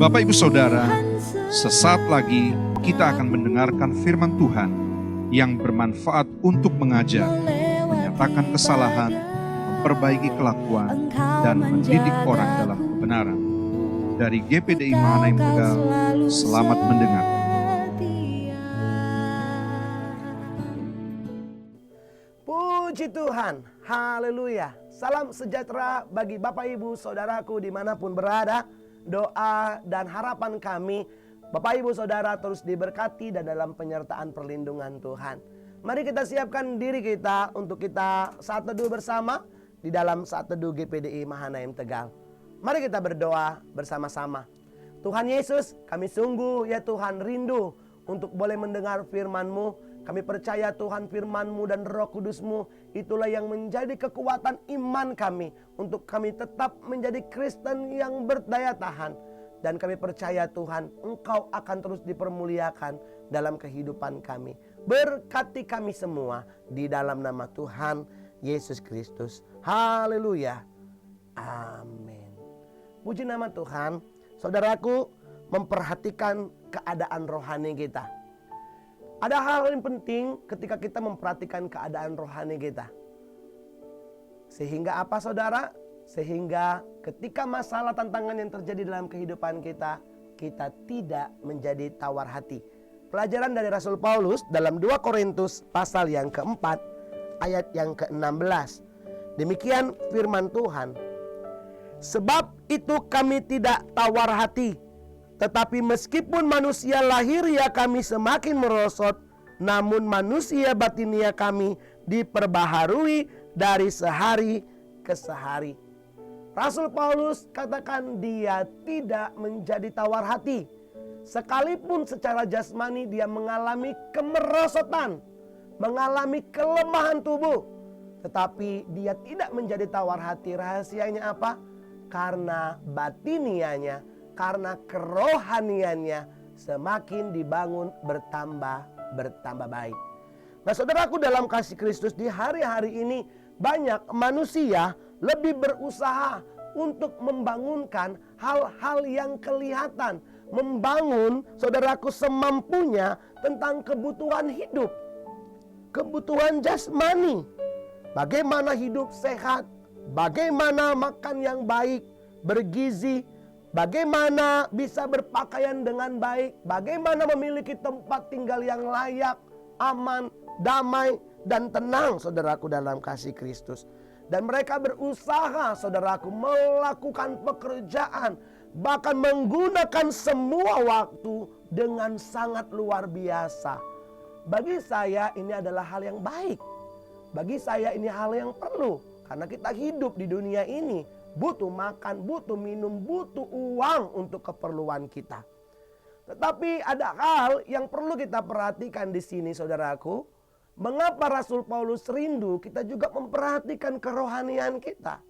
Bapak Ibu Saudara, sesaat lagi kita akan mendengarkan firman Tuhan yang bermanfaat untuk mengajar, menyatakan kesalahan, memperbaiki kelakuan, dan mendidik orang dalam kebenaran. Dari GPDI Mahanaim Tegal, selamat mendengar. Puji Tuhan, haleluya. Salam sejahtera bagi Bapak Ibu Saudaraku dimanapun berada. Doa dan harapan kami, Bapak Ibu Saudara terus diberkati dan dalam penyertaan perlindungan Tuhan. Mari kita siapkan diri kita untuk kita saat teduh bersama di dalam saat teduh GPDI Mahanaim Tegal. Mari kita berdoa bersama-sama. Tuhan Yesus, kami sungguh ya Tuhan rindu untuk boleh mendengar firman-Mu. Kami percaya Tuhan firman-Mu dan Roh Kudus-Mu itulah yang menjadi kekuatan iman kami untuk kami tetap menjadi Kristen yang berdaya tahan. Dan kami percaya Tuhan Engkau akan terus dipermuliakan dalam kehidupan kami. Berkati kami semua di dalam nama Tuhan Yesus Kristus. Haleluya. Amin. Puji nama Tuhan. Saudaraku, memperhatikan keadaan rohani kita. Ada hal yang penting ketika kita memperhatikan keadaan rohani kita. Sehingga apa saudara? Sehingga ketika masalah tantangan yang terjadi dalam kehidupan kita, kita tidak menjadi tawar hati. Pelajaran dari Rasul Paulus dalam 2 Korintus pasal yang keempat, ayat yang ke-16. Demikian firman Tuhan. Sebab itu kami tidak tawar hati. Tetapi meskipun manusia lahiriah kami semakin merosot, namun manusia batiniah kami diperbaharui dari sehari ke sehari. Rasul Paulus katakan dia tidak menjadi tawar hati. Sekalipun secara jasmani dia mengalami kemerosotan, mengalami kelemahan tubuh. Tetapi dia tidak menjadi tawar hati. Rahasianya apa? Karena batiniahnya, karena kerohaniannya semakin dibangun bertambah baik. Nah saudaraku, dalam kasih Kristus di hari-hari ini banyak manusia lebih berusaha untuk membangunkan hal-hal yang kelihatan. Membangun saudaraku semampunya tentang kebutuhan hidup. Kebutuhan jasmani. Bagaimana hidup sehat, bagaimana makan yang baik, bergizi, bagaimana bisa berpakaian dengan baik, bagaimana memiliki tempat tinggal yang layak, aman, damai, dan tenang saudaraku dalam kasih Kristus. Dan mereka berusaha saudaraku melakukan pekerjaan, bahkan menggunakan semua waktu dengan sangat luar biasa. Bagi saya ini adalah hal yang baik. Bagi saya ini hal yang perlu. Karena kita hidup di dunia ini butuh makan, butuh minum, butuh uang untuk keperluan kita. Tetapi ada hal yang perlu kita perhatikan di sini saudaraku. Mengapa Rasul Paulus rindu kita juga memperhatikan kerohanian kita?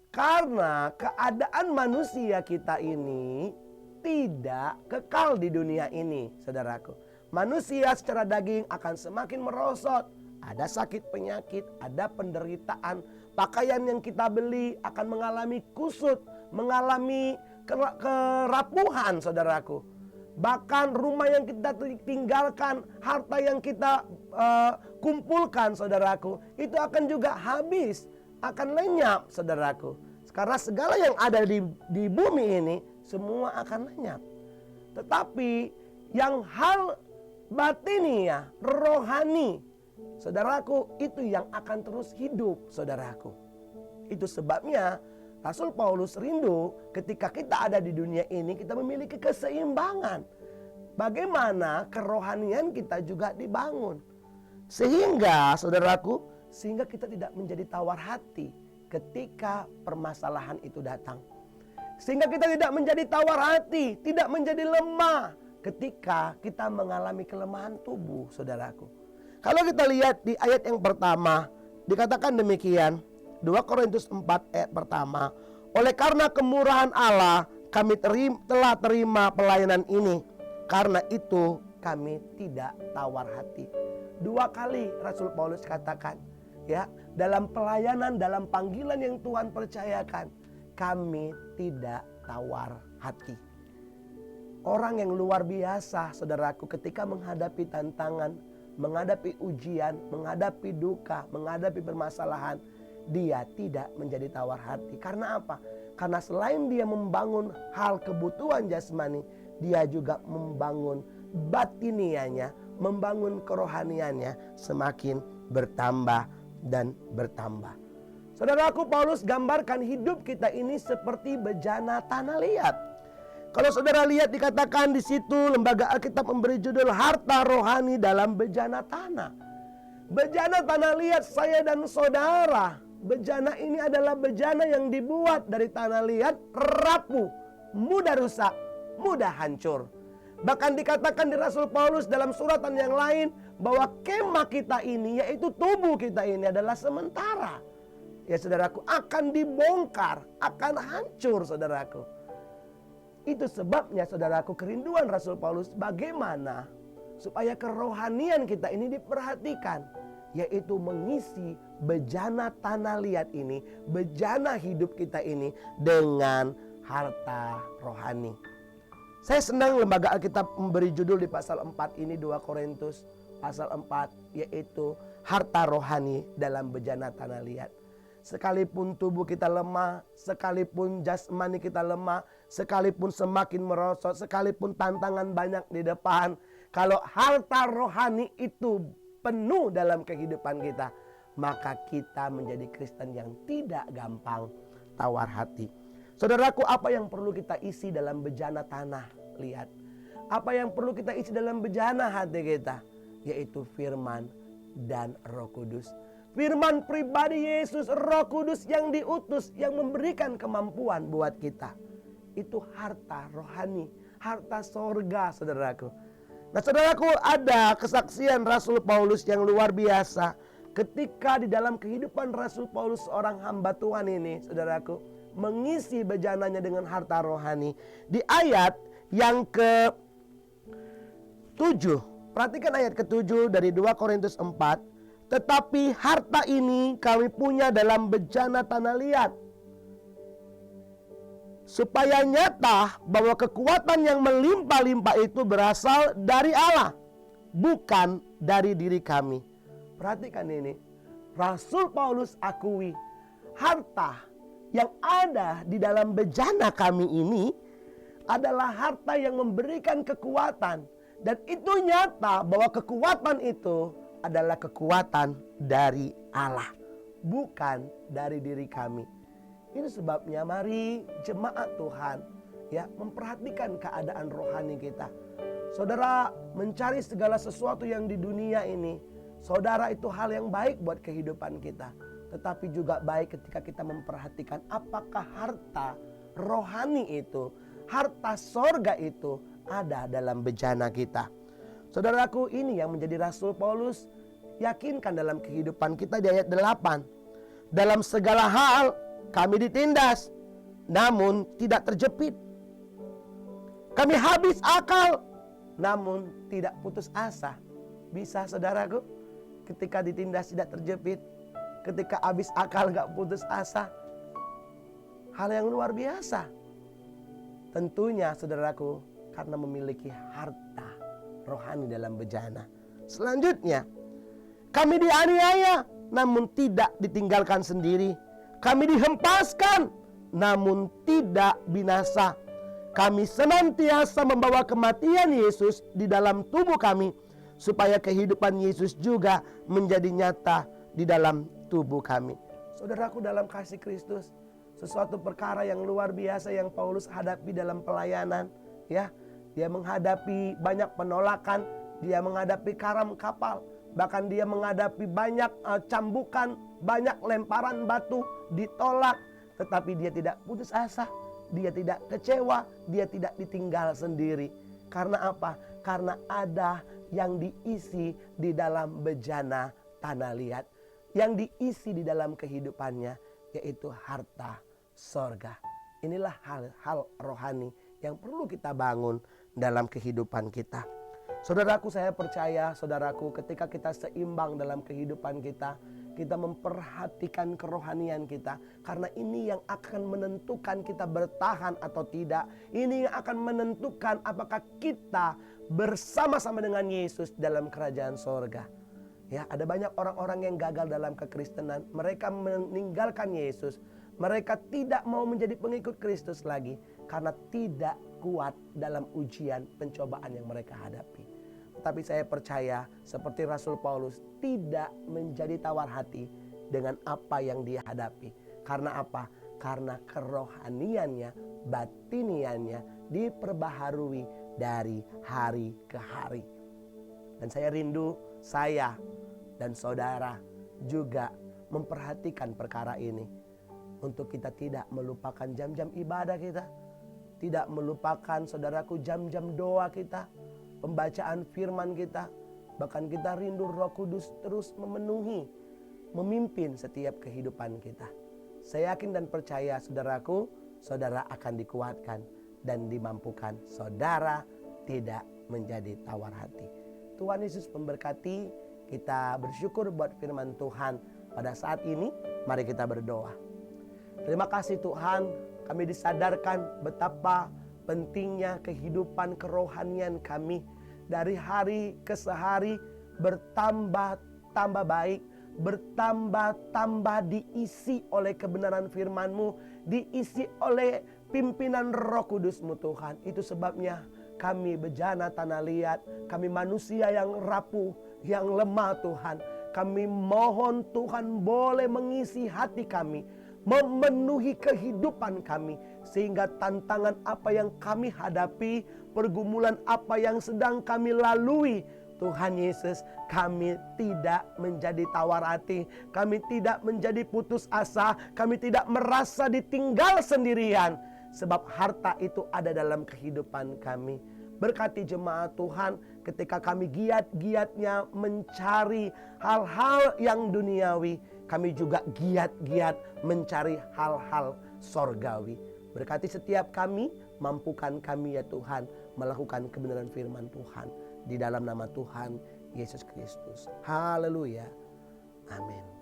Karena keadaan manusia kita ini tidak kekal di dunia ini saudaraku. Manusia secara daging akan semakin merosot. Ada sakit penyakit, ada penderitaan. Pakaian yang kita beli akan mengalami kusut, mengalami kerapuhan saudaraku. Bahkan rumah yang kita tinggalkan, harta yang kita kumpulkan saudaraku, itu akan juga habis, akan lenyap saudaraku. Karena segala yang ada di bumi ini semua akan lenyap. Tetapi yang hal batiniah, rohani, saudaraku, itu yang akan terus hidup saudaraku. Itu sebabnya Rasul Paulus rindu ketika kita ada di dunia ini kita memiliki keseimbangan. Bagaimana kerohanian kita juga dibangun. Sehingga saudaraku, sehingga kita tidak menjadi tawar hati ketika permasalahan itu datang. Sehingga kita tidak menjadi tawar hati, tidak menjadi lemah ketika kita mengalami kelemahan tubuh saudaraku. Kalau kita lihat di ayat yang pertama, dikatakan demikian, 2 Korintus 4 ayat pertama, oleh karena kemurahan Allah kami telah terima pelayanan ini, karena itu kami tidak tawar hati. 2 kali Rasul Paulus katakan, ya, dalam pelayanan, dalam panggilan yang Tuhan percayakan, kami tidak tawar hati. Orang yang luar biasa, saudaraku, ketika menghadapi tantangan, menghadapi ujian, menghadapi duka, menghadapi permasalahan, dia tidak menjadi tawar hati. Karena apa? Karena selain dia membangun hal kebutuhan jasmani, dia juga membangun batinianya, membangun kerohaniannya semakin bertambah dan bertambah. Saudaraku, Paulus gambarkan hidup kita ini seperti bejana tanah liat. Kalau saudara lihat dikatakan di situ, Lembaga Alkitab memberi judul harta rohani dalam bejana tanah. Bejana tanah liat saya dan saudara. Bejana ini adalah bejana yang dibuat dari tanah liat, rapuh, mudah rusak, mudah hancur. Bahkan dikatakan di Rasul Paulus dalam suratan yang lain bahwa kemah kita ini, yaitu tubuh kita ini adalah sementara. Ya saudaraku, akan dibongkar, akan hancur saudaraku. Itu sebabnya saudaraku, kerinduan Rasul Paulus bagaimana supaya kerohanian kita ini diperhatikan, yaitu mengisi bejana tanah liat ini, bejana hidup kita ini dengan harta rohani. Saya senang Lembaga Alkitab memberi judul di pasal 4 ini, 2 Korintus pasal 4, yaitu harta rohani dalam bejana tanah liat. Sekalipun tubuh kita lemah, sekalipun jasmani kita lemah, sekalipun semakin merosot, sekalipun tantangan banyak di depan, kalau harta rohani itu penuh dalam kehidupan kita, maka kita menjadi Kristen yang tidak gampang tawar hati. Saudaraku, apa yang perlu kita isi dalam bejana tanah liat? Apa yang perlu kita isi dalam bejana hati kita? Yaitu firman dan Roh Kudus. Firman pribadi Yesus, Roh Kudus yang diutus, yang memberikan kemampuan buat kita. Itu harta rohani, harta sorga saudaraku. Nah saudaraku, ada kesaksian Rasul Paulus yang luar biasa. Ketika di dalam kehidupan Rasul Paulus, seorang hamba Tuhan ini saudaraku, mengisi bejananya dengan harta rohani. Di ayat yang ke-7, perhatikan ayat ke-7 dari 2 Korintus 4. Tetapi harta ini kami punya dalam bejana tanah liat, supaya nyata bahwa kekuatan yang melimpah-limpah itu berasal dari Allah, bukan dari diri kami. Perhatikan ini, Rasul Paulus akui harta yang ada di dalam bejana kami ini adalah harta yang memberikan kekuatan. Dan itu nyata bahwa kekuatan itu adalah kekuatan dari Allah, bukan dari diri kami. Ini sebabnya mari jemaat Tuhan ya memperhatikan keadaan rohani kita. Saudara mencari segala sesuatu yang di dunia ini, saudara, itu hal yang baik buat kehidupan kita. Tetapi juga baik ketika kita memperhatikan apakah harta rohani itu, harta sorga itu ada dalam bejana kita. Saudaraku, ini yang menjadi Rasul Paulus yakinkan dalam kehidupan kita di ayat 8. Dalam segala hal kami ditindas, namun tidak terjepit. Kami habis akal, namun tidak putus asa. Bisa saudaraku, ketika ditindas tidak terjepit, ketika habis akal gak putus asa. Hal yang luar biasa. Tentunya saudaraku, karena memiliki harta rohani dalam bejana. Selanjutnya, kami dianiaya namun tidak ditinggalkan sendiri. Kami dihempaskan namun tidak binasa. Kami senantiasa membawa kematian Yesus di dalam tubuh kami, supaya kehidupan Yesus juga menjadi nyata di dalam tubuh kami. Saudaraku dalam kasih Kristus, sesuatu perkara yang luar biasa yang Paulus hadapi dalam pelayanan, ya. Dia menghadapi banyak penolakan, dia menghadapi karam kapal, bahkan dia menghadapi banyak cambukan, banyak lemparan batu, ditolak. Tetapi dia tidak putus asa, dia tidak kecewa, dia tidak ditinggal sendiri. Karena apa? Karena ada yang diisi di dalam bejana tanah liat, yang diisi di dalam kehidupannya, yaitu harta sorga. Inilah hal-hal rohani yang perlu kita bangun dalam kehidupan kita. Saudaraku, saya percaya saudaraku, ketika kita seimbang dalam kehidupan kita, kita memperhatikan kerohanian kita. Karena ini yang akan menentukan kita bertahan atau tidak. Ini yang akan menentukan apakah kita bersama-sama dengan Yesus dalam kerajaan sorga. Ya, ada banyak orang-orang yang gagal dalam kekristenan. Mereka meninggalkan Yesus. Mereka tidak mau menjadi pengikut Kristus lagi karena tidak kuat dalam ujian pencobaan yang mereka hadapi. Tapi saya percaya seperti Rasul Paulus tidak menjadi tawar hati dengan apa yang dia hadapi. Karena apa? Karena kerohaniannya, batiniannya diperbaharui dari hari ke hari. Dan saya rindu saya dan saudara juga memperhatikan perkara ini. Untuk kita tidak melupakan jam-jam ibadah kita. Tidak melupakan saudaraku jam-jam doa kita. Pembacaan firman kita, bahkan kita rindu Roh Kudus terus memenuhi, memimpin setiap kehidupan kita. Saya yakin dan percaya saudaraku, saudara akan dikuatkan dan dimampukan. Saudara tidak menjadi tawar hati. Tuhan Yesus memberkati. Kita bersyukur buat firman Tuhan pada saat ini. Mari kita berdoa. Terima kasih Tuhan, kami disadarkan betapa pentingnya kehidupan kerohanian kami. Dari hari ke hari bertambah-tambah baik, bertambah-tambah diisi oleh kebenaran firman-Mu, diisi oleh pimpinan Roh Kudus-Mu Tuhan. Itu sebabnya kami bejana tanah liat, kami manusia yang rapuh, yang lemah Tuhan. Kami mohon Tuhan boleh mengisi hati kami, memenuhi kehidupan kami, sehingga tantangan apa yang kami hadapi, pergumulan apa yang sedang kami lalui, Tuhan Yesus, kami tidak menjadi tawar hati, kami tidak menjadi putus asa, kami tidak merasa ditinggal sendirian, sebab harta itu ada dalam kehidupan kami. Berkati jemaat Tuhan ketika kami giat-giatnya mencari hal-hal yang duniawi, kami juga giat-giat mencari hal-hal sorgawi. Berkati setiap kami, mampukan kami ya Tuhan melakukan kebenaran firman Tuhan. Di dalam nama Tuhan Yesus Kristus. Haleluya. Amin.